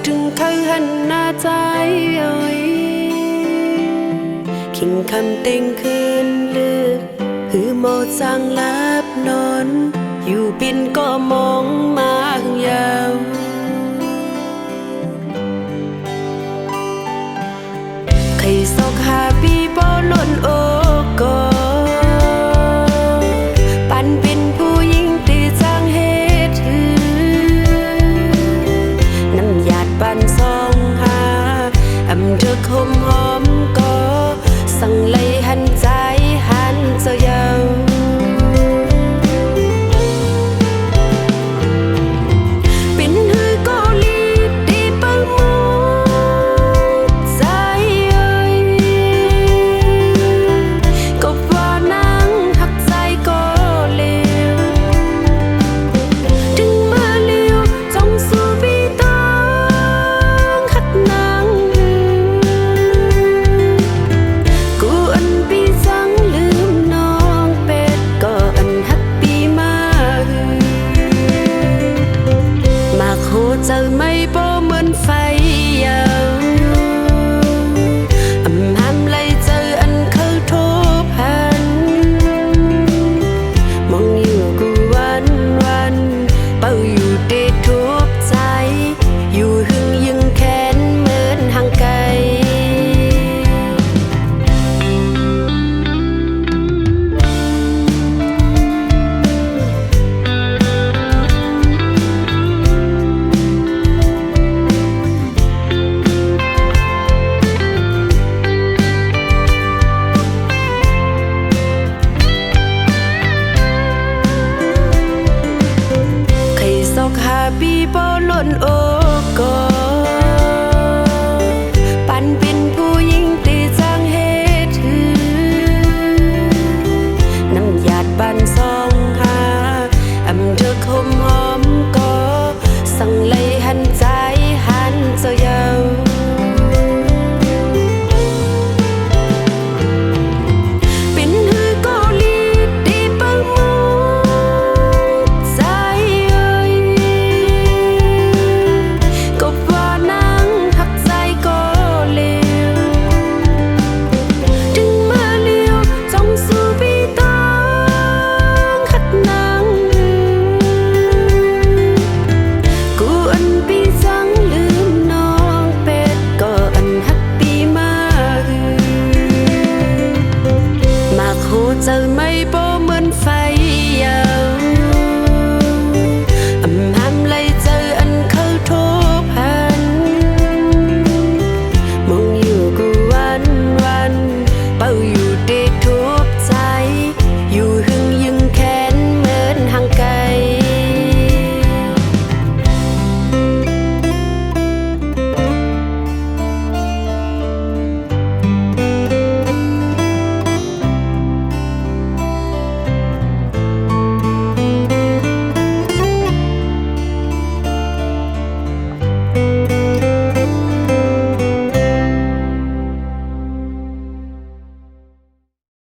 ถึงข้างหันหน้าใจขิงคำเต็งคืนลึกหือหมดสร้างลับนอนอยู่ปินก็มองมาหึงยาวใครสอกหาปีบ่ล้นโอก็ปันเป็นผู้หญิงตีจ้างเหตุถือน้ำหยาดปันซองหาอำเธอคมหอมก็สั่งเลยหันใจหันเจ้าเยาเป็นหือก็ลีดดีเปิ้งมูใจก็ว่านังหักใจก็เลวถึงเมื่อเลี้ยวจงสู่พี่ต้องหักนางกูอันปีจังลืมน้องเป็ดก็อันหักปีมามาโคเจอไม่บ่เหมือนไฟยาวอำห้ำเลยเจออันเขาโทรพันมองอยู่กูวันเป้าอยู่เดททุบใจอยู่หึงยึงแขนเหมือนห่างไกลใครสอกหาปีบ่ล้นโอ